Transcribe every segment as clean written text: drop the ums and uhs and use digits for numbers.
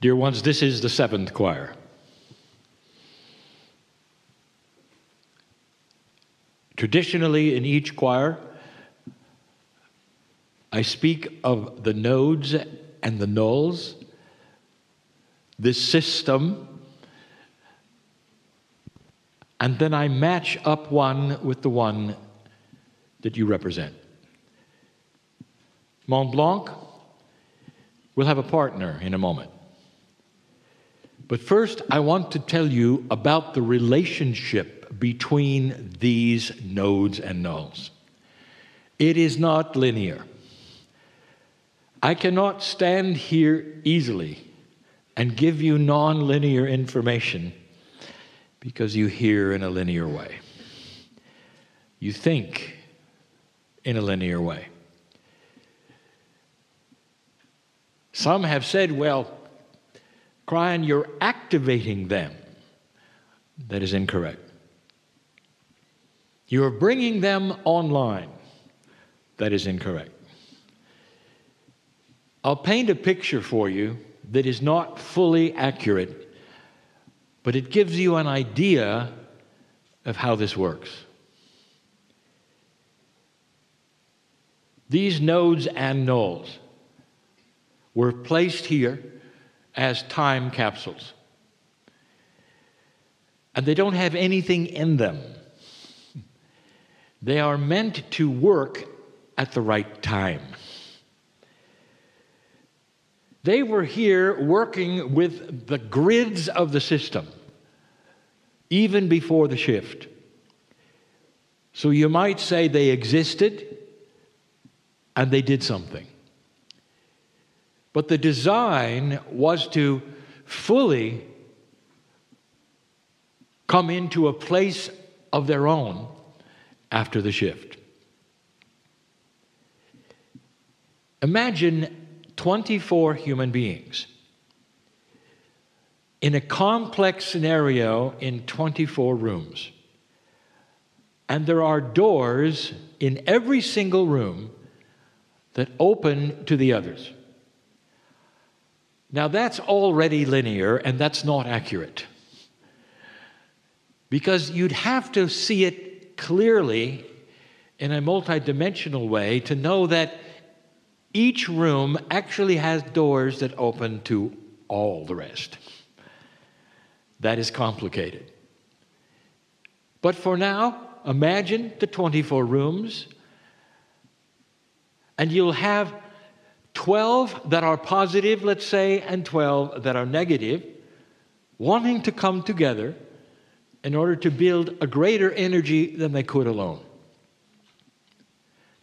Dear ones, this is the seventh choir. Traditionally, in each choir, I speak of the nodes and the nulls, this system, and then I match up one with the one that you represent. Mont Blanc will have a partner in a moment. But first, I want to tell you about the relationship between these nodes and nulls. It is not linear. I cannot stand here easily and give you non-linear information because you hear in a linear way. You think in a linear way. Some have said, well, Kryon, you're activating them. That is incorrect. You're bringing them online. That is incorrect. I'll paint a picture for you that is not fully accurate, but it gives you an idea of how this works. These nodes and nulls were placed here as time capsules. And they don't have anything in them. They are meant to work at the right time. They were here working with the grids of the system, even before the shift. So you might say they existed and they did something. But the design was to fully come into a place of their own after the shift. Imagine 24 human beings in a complex scenario in 24 rooms. And there are doors in every single room that open to the others. Now that's already linear, and that's not accurate. Because you'd have to see it clearly in a multidimensional way to know that each room actually has doors that open to all the rest. That is complicated. But for now, imagine the 24 rooms, and you'll have 12 that are positive, let's say, and 12 that are negative, wanting to come together in order to build a greater energy than they could alone.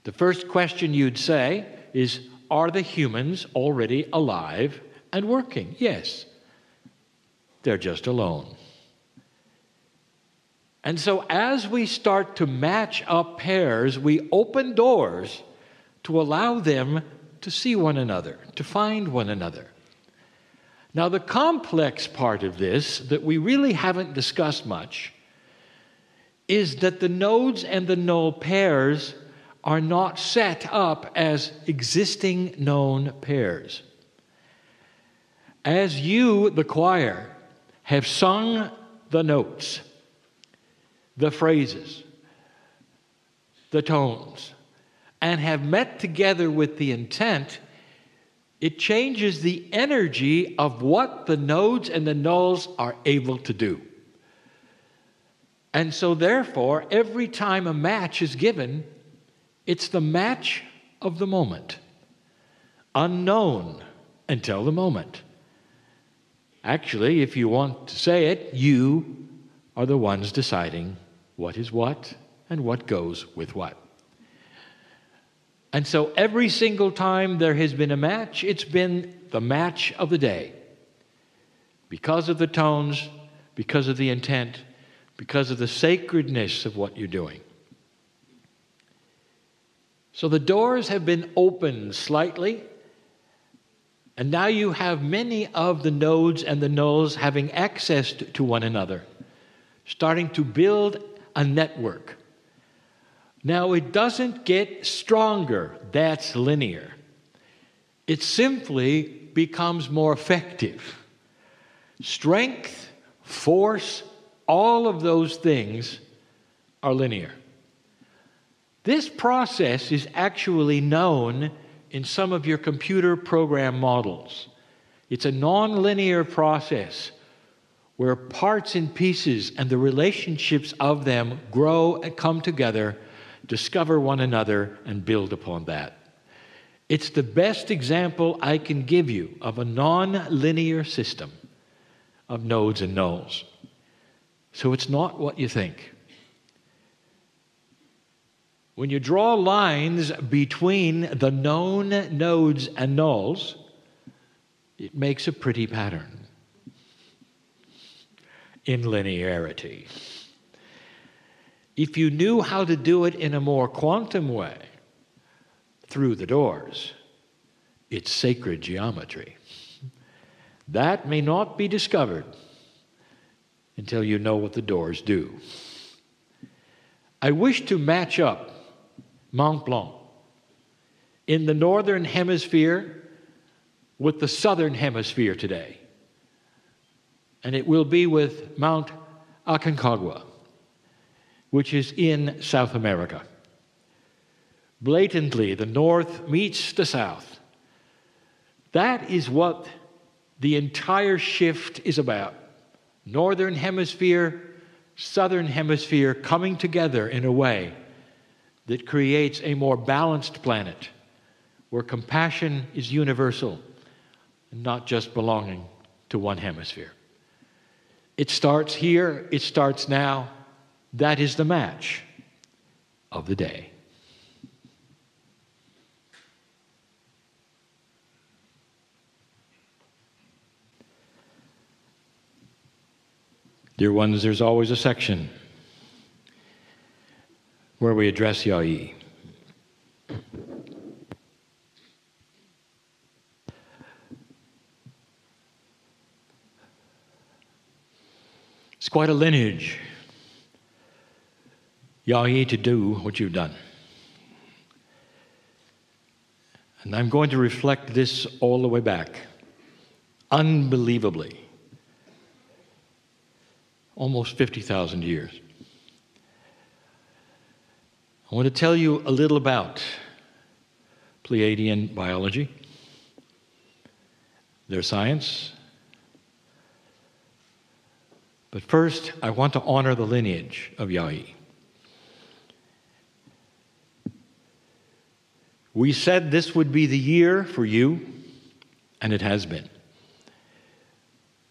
The first question you'd say is, are the humans already alive and working? Yes. They're just alone. And so as we start to match up pairs, we open doors to allow them to see one another, to find one another. Now, the complex part of this that we really haven't discussed much is that the nodes and the null pairs are not set up as existing known pairs. As you, the choir, have sung the notes, the phrases, the tones, and have met together with the intent, it changes the energy of what the nodes and the nulls are able to do. And so therefore, every time a match is given, it's the match of the moment, unknown until the moment. Actually, if you want to say it, you are the ones deciding what is what and what goes with what. And so every single time there has been a match, it's been the match of the day. Because of the tones, because of the intent, because of the sacredness of what you're doing. So the doors have been opened slightly, and now you have many of the nodes and the nulls having access to one another, starting to build a network. Now, it doesn't get stronger. That's linear. It simply becomes more effective. Strength, force, all of those things are linear. This process is actually known in some of your computer program models. It's a nonlinear process where parts and pieces and the relationships of them grow and come together, discover one another, and build upon that. It's the best example I can give you of a nonlinear system of nodes and nulls. So it's not what you think. When you draw lines between the known nodes and nulls, it makes a pretty pattern in linearity. If you knew how to do it in a more quantum way, through the doors, it's sacred geometry. That may not be discovered until you know what the doors do. I wish to match up Mont Blanc in the northern hemisphere with the southern hemisphere today. And it will be with Mount Aconcagua, which is in South America. Blatantly, the north meets the south. That is what the entire shift is about. Northern hemisphere, southern hemisphere coming together in a way that creates a more balanced planet where compassion is universal and not just belonging to one hemisphere. It starts here, it starts now. That is the match of the day. Dear ones, there's always a section where we address Yai. It's quite a lineage, Yai, to do what you've done. And I'm going to reflect this all the way back, unbelievably. Almost 50,000 years. I want to tell you a little about Pleiadian biology, their science. But first, I want to honor the lineage of Yai. We said this would be the year for you, and it has been.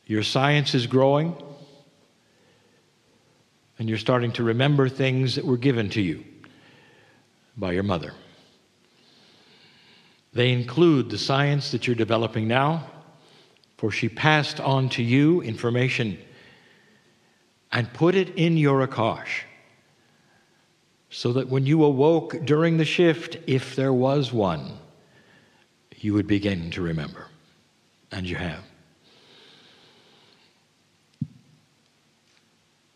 Your science is growing, and you're starting to remember things that were given to you by your mother. They include the science that you're developing now, for she passed on to you information and put it in your Akash, so that when you awoke during the shift, if there was one, you would begin to remember. And you have.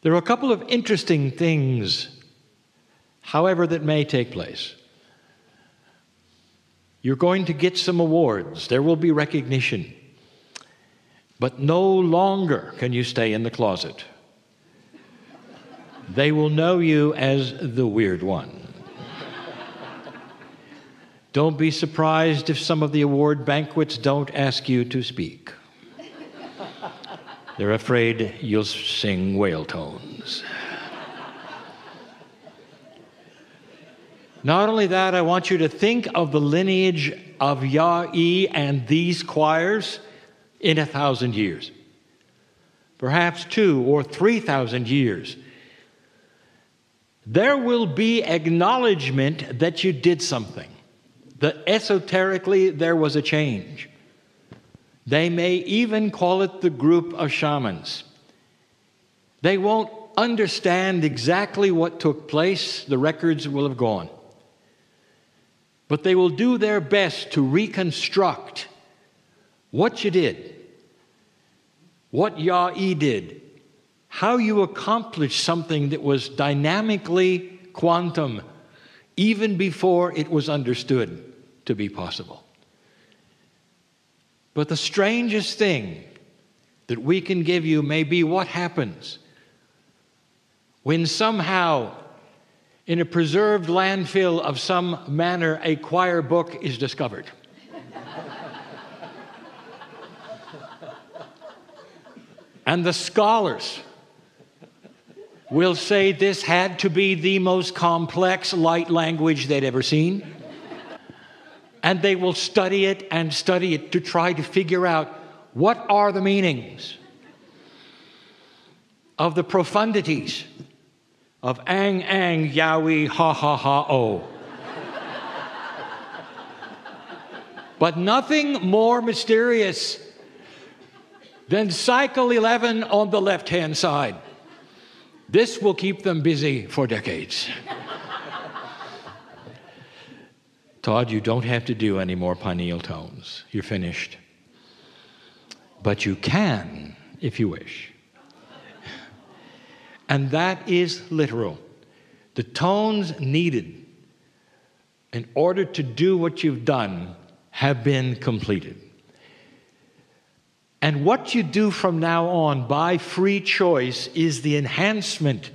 There are a couple of interesting things, however, that may take place. You're going to get some awards. There will be recognition. But no longer can you stay in the closet. They will know you as the weird one. Don't be surprised if some of the award banquets don't ask you to speak. They're afraid you'll sing whale tones. Not only that, I want you to think of the lineage of Yai and these choirs in 1,000 years. Perhaps 2,000 or 3,000 years. There will be acknowledgement that you did something. That esoterically there was a change. They may even call it the group of shamans. They won't understand exactly what took place. The records will have gone. But they will do their best to reconstruct what you did, what Yai did, how you accomplished something that was dynamically quantum, even before it was understood to be possible. But the strangest thing that we can give you may be what happens when somehow in a preserved landfill of some manner a choir book is discovered. And the scholars will say this had to be the most complex light language they'd ever seen. And they will study it to try to figure out what are the meanings of the profundities of ang, ang, yowie, ha, ha, ha, oh. But nothing more mysterious than cycle 11 on the left-hand side. This will keep them busy for decades. Todd, you don't have to do any more pineal tones. You're finished. But you can, if you wish. And that is literal. The tones needed in order to do what you've done have been completed. And what you do from now on by free choice is the enhancement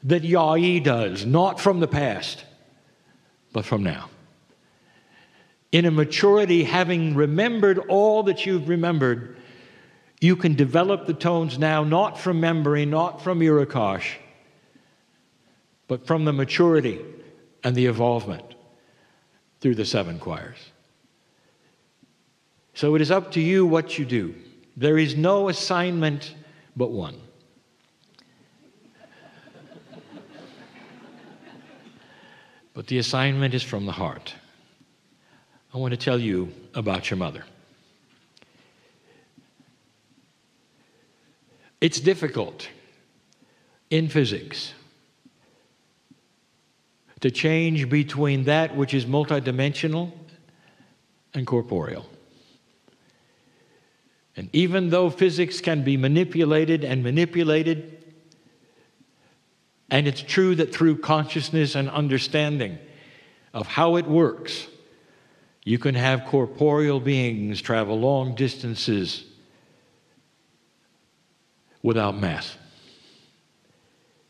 that Yai does, not from the past, but from now. In a maturity, having remembered all that you've remembered, you can develop the tones now, not from memory, not from Mirakosh, but from the maturity and the evolvement through the 7 choirs. So it is up to you what you do. There is no assignment but one. But the assignment is from the heart. I want to tell you about your mother. It's difficult in physics to change between that which is multidimensional and corporeal. And even though physics can be manipulated, and it's true that through consciousness and understanding of how it works, you can have corporeal beings travel long distances without mass.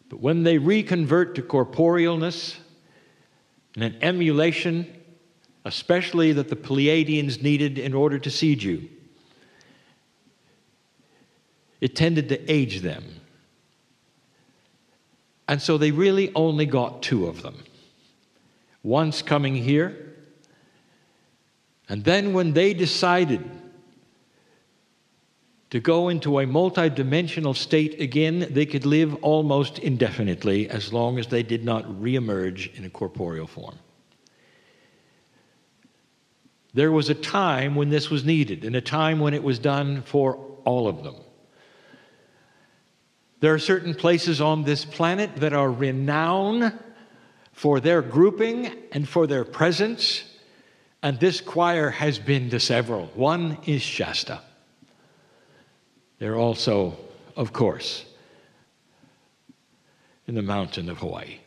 But when they reconvert to corporealness and an emulation, especially that the Pleiadians needed in order to seed you, it tended to age them. And so they really only got 2 of them. Once coming here, and then when they decided to go into a multidimensional state again, they could live almost indefinitely as long as they did not reemerge in a corporeal form. There was a time when this was needed, and a time when it was done for all of them. There are certain places on this planet that are renowned for their grouping and for their presence, and this choir has been to several. One is Shasta. They're also, of course, in the mountain of Hawaii.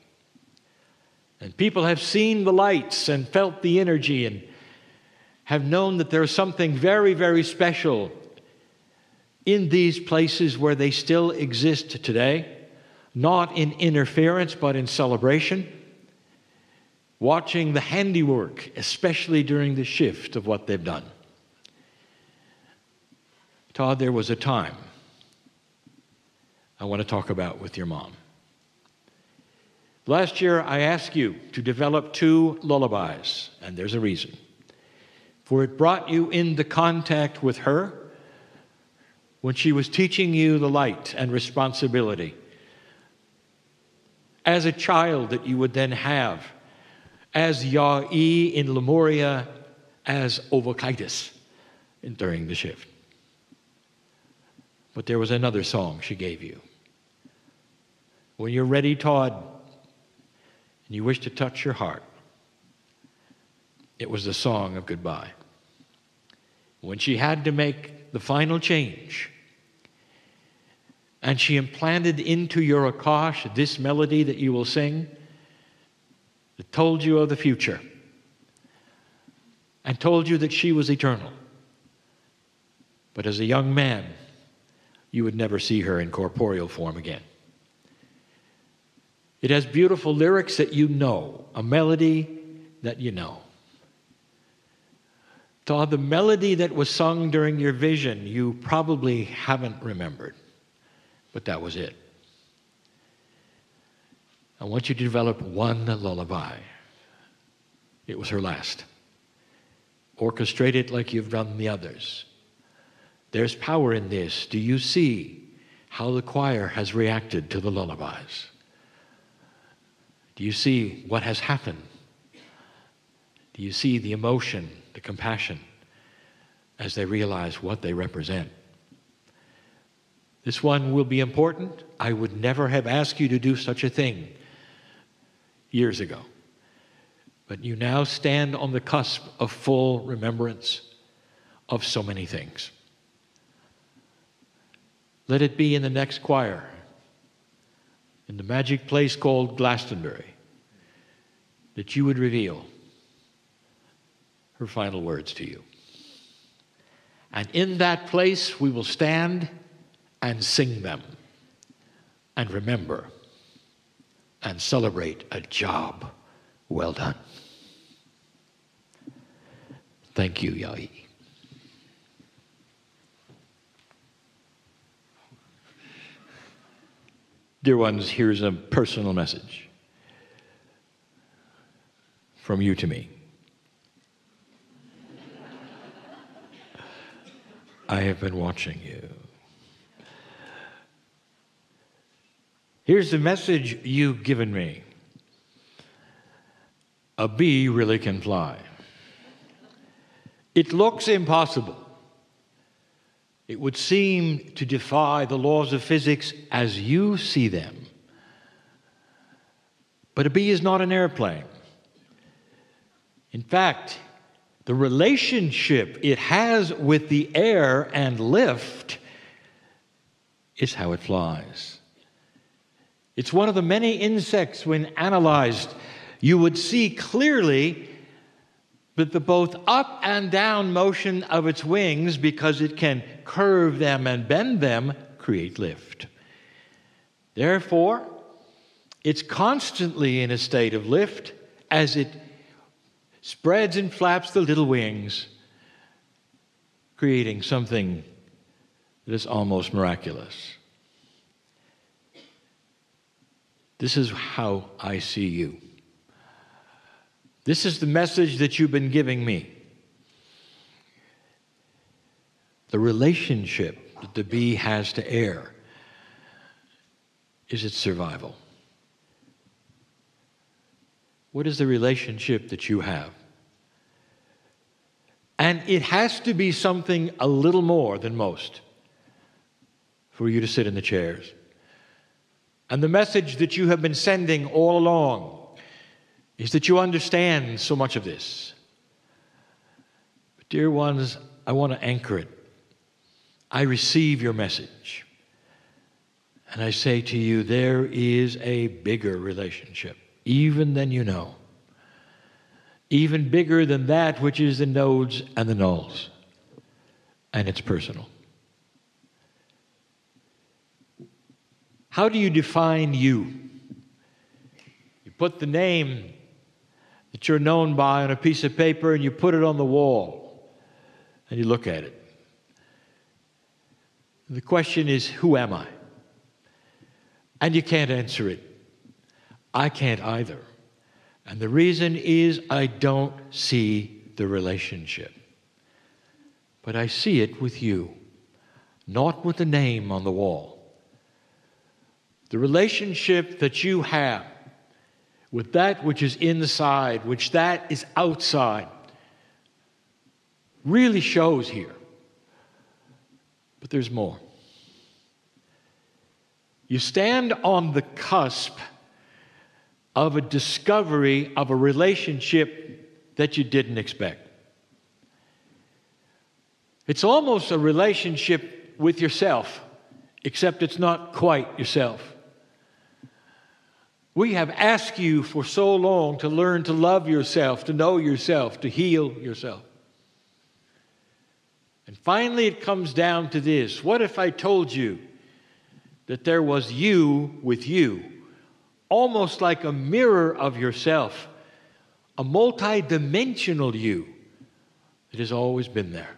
And people have seen the lights and felt the energy and have known that there's something very, very special in these places where they still exist today, not in interference, but in celebration, watching the handiwork, especially during the shift of what they've done. Todd, there was a time I want to talk about with your mom. Last year, I asked you to develop 2 lullabies, and there's a reason. For it brought you into contact with her when she was teaching you the light and responsibility as a child that you would then have as Ya'i in Lemuria, as Ovokaitis during the shift. But there was another song she gave you. When you're ready, Todd, and you wish to touch your heart, it was the song of goodbye. When she had to make the final change, and she implanted into your Akash this melody that you will sing, that told you of the future, and told you that she was eternal. But as a young man, you would never see her in corporeal form again. It has beautiful lyrics that you know, a melody that you know. Todd, the melody that was sung during your vision, you probably haven't remembered, but that was it. I want you to develop one lullaby. It was her last. Orchestrate it like you've done the others. There's power in this. Do you see how the choir has reacted to the lullabies? Do you see what has happened? Do you see the emotion, the compassion, as they realize what they represent? This one will be important. I would never have asked you to do such a thing years ago. But you now stand on the cusp of full remembrance of so many things. Let it be in the next choir, in the magic place called Glastonbury, that you would reveal her final words to you. And in that place we will stand and sing them and remember and celebrate a job well done. Thank you, Yahi. Dear ones, here's a personal message from you to me. I have been watching you. Here's the message you've given me. A bee really can fly. It looks impossible. It would seem to defy the laws of physics as you see them. But a bee is not an airplane. In fact, the relationship it has with the air and lift is how it flies. It's one of the many insects, when analyzed, you would see clearly that the both up and down motion of its wings, because it can curve them and bend them, create lift. Therefore, it's constantly in a state of lift as it spreads and flaps the little wings, creating something that is almost miraculous. This is how I see you. This is the message that you've been giving me. The relationship that the bee has to air is its survival. What is the relationship that you have? And it has to be something a little more than most for you to sit in the chairs. And the message that you have been sending all along is that you understand so much of this. But dear ones, I want to anchor it. I receive your message. And I say to you, there is a bigger relationship, even than you know. Even bigger than that which is the nodes and the nulls. And it's personal. How do you define you? You put the name that you're known by on a piece of paper and you put it on the wall and you look at it. The question is, who am I? And you can't answer it. I can't either. And the reason is I don't see the relationship. But I see it with you, not with the name on the wall. The relationship that you have with that which is inside, which that is outside, really shows here. But there's more. You stand on the cusp of a discovery of a relationship that you didn't expect. It's almost a relationship with yourself, except it's not quite yourself. We have asked you for so long to learn to love yourself, to know yourself, to heal yourself. And finally it comes down to this. What if I told you that there was you with you, almost like a mirror of yourself, a multidimensional you that has always been there?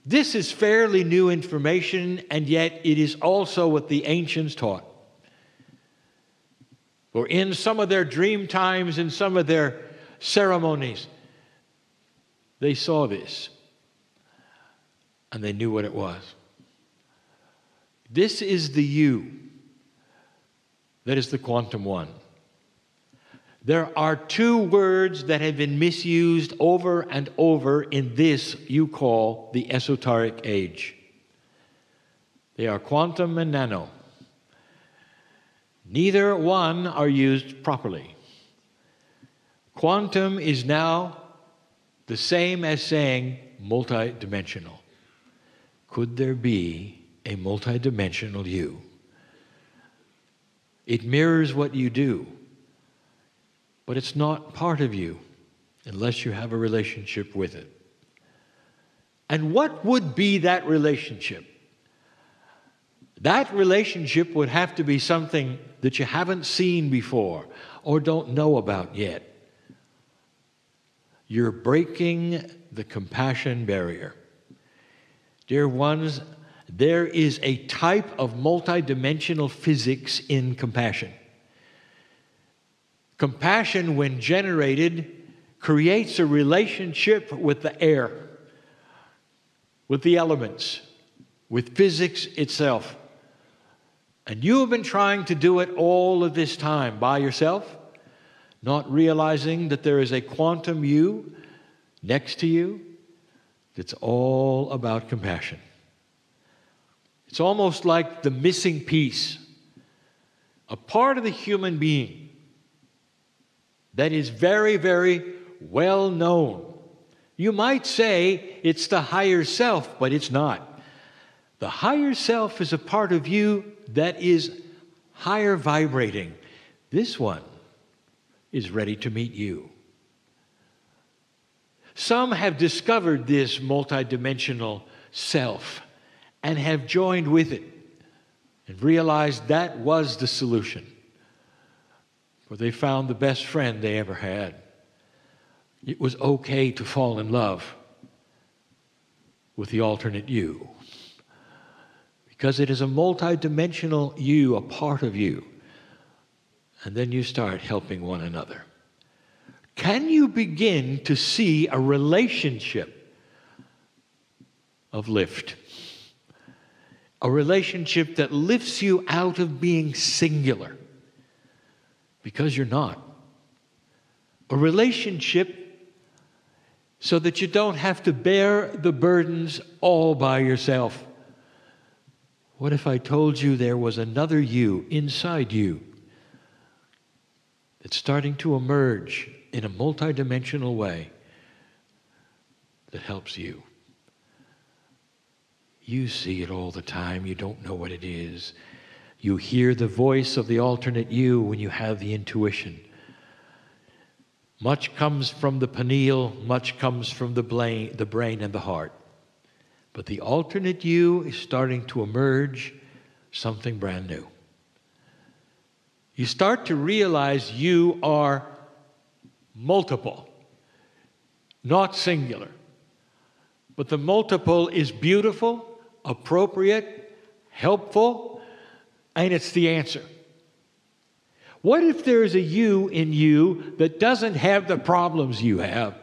This is fairly new information, and yet it is also what the ancients taught. For in some of their dream times, in some of their ceremonies, they saw this, and they knew what it was. This is the you. That is the quantum one. There are two words that have been misused over and over in this you call the esoteric age. They are quantum and nano. Neither one are used properly. Quantum is now the same as saying multidimensional. Could there be a multidimensional you? It mirrors what you do, but it's not part of you unless you have a relationship with it. And what would be that relationship? That relationship would have to be something that you haven't seen before or don't know about yet. You're breaking the compassion barrier. Dear ones, there is a type of multidimensional physics in compassion. Compassion, when generated, creates a relationship with the air, with the elements, with physics itself. And you have been trying to do it all of this time by yourself, not realizing that there is a quantum you next to you that's all about compassion. It's almost like the missing piece, a part of the human being that is very, very well known. You might say it's the higher self, but it's not. The higher self is a part of you that is higher vibrating. This one is ready to meet you. Some have discovered this multidimensional self and have joined with it and realized that was the solution. For they found the best friend they ever had. It was okay to fall in love with the alternate you, because it is a multidimensional you, a part of you. And then you start helping one another. Can you begin to see a relationship of lift? A relationship that lifts you out of being singular, because you're not. A relationship so that you don't have to bear the burdens all by yourself. What if I told you there was another you inside you that's starting to emerge in a multidimensional way that helps you? You see it all the time. You don't know what it is. You hear the voice of the alternate you when you have the intuition. Much comes from the pineal, much comes from the brain and the heart. But the alternate you is starting to emerge, something brand new. You start to realize you are multiple, not singular. But the multiple is beautiful, appropriate, helpful, and it's the answer. What if there's a you in you that doesn't have the problems you have,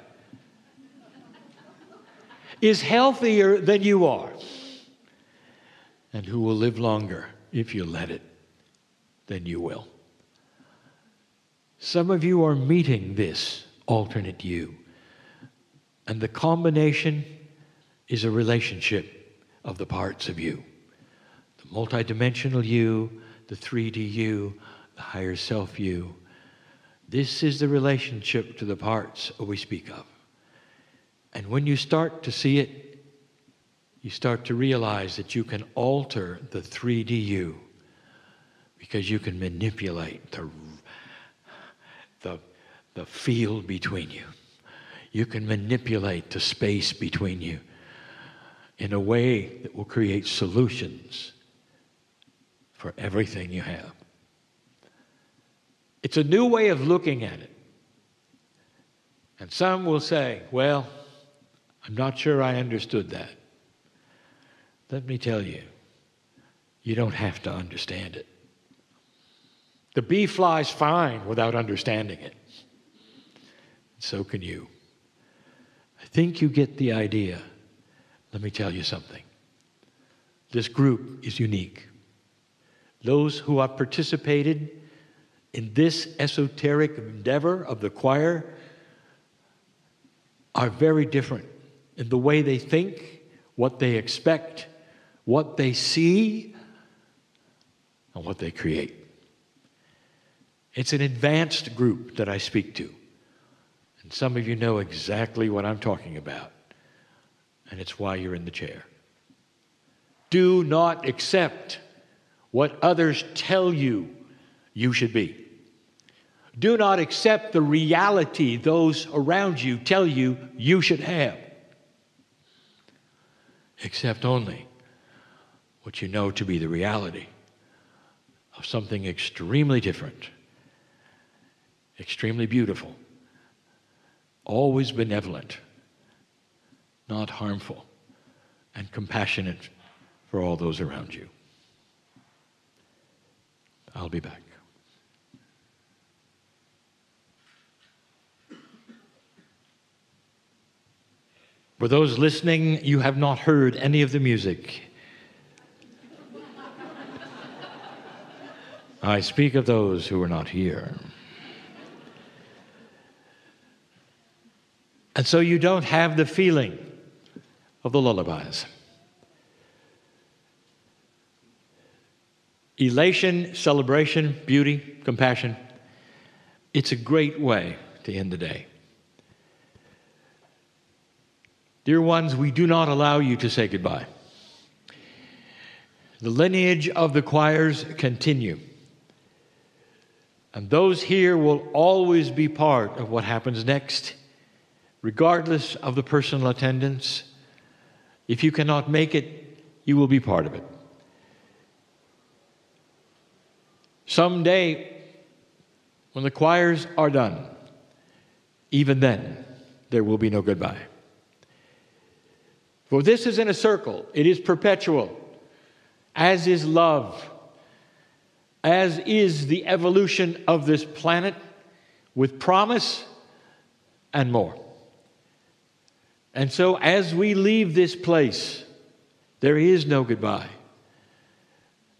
is healthier than you are, and who will live longer if you let it than you will? Some of you are meeting this alternate you, and the combination is a relationship of the parts of you. The multidimensional you, the 3D you, the higher self you. This is the relationship to the parts we speak of. And when you start to see it, you start to realize that you can alter the 3D you, because you can manipulate the field between you. you can manipulate the space between you in a way that will create solutions for everything you have. It's a new way of looking at it. And some will say, well, I'm not sure I understood that. Let me tell you, you don't have to understand it. The bee flies fine without understanding it. So can you. I think you get the idea. Let me tell you something. This group is unique. Those who have participated in this esoteric endeavor of the choir are very different in the way they think, what they expect, what they see, and what they create. It's an advanced group that I speak to. And some of you know exactly what I'm talking about. And it's why you're in the chair. Do not accept what others tell you you should be. Do not accept the reality those around you tell you you should have. Accept only what you know to be the reality of something extremely different, extremely beautiful, always benevolent, not harmful, and compassionate for all those around you. I'll be back. For those listening, you have not heard any of the music. I speak of those who are not here. And so you don't have the feeling of the lullabies. Elation, celebration, beauty, compassion. It's a great way to end the day. Dear ones, we do not allow you to say goodbye. The lineage of the choirs continue. And those here will always be part of what happens next, regardless of the personal attendance. If you cannot make it, you will be part of it. Someday, when the choirs are done, even then, there will be no goodbye. For this is in a circle. It is perpetual, as is love, as is the evolution of this planet, with promise and more. And so as we leave this place, there is no goodbye.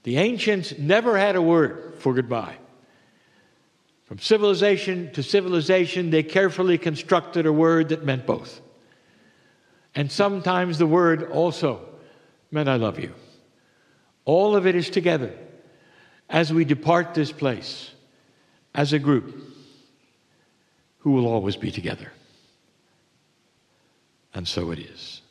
The ancients never had a word for goodbye. From civilization to civilization, they carefully constructed a word that meant both. And sometimes the word also meant I love you. All of it is together as we depart this place as a group who will always be together. And so it is.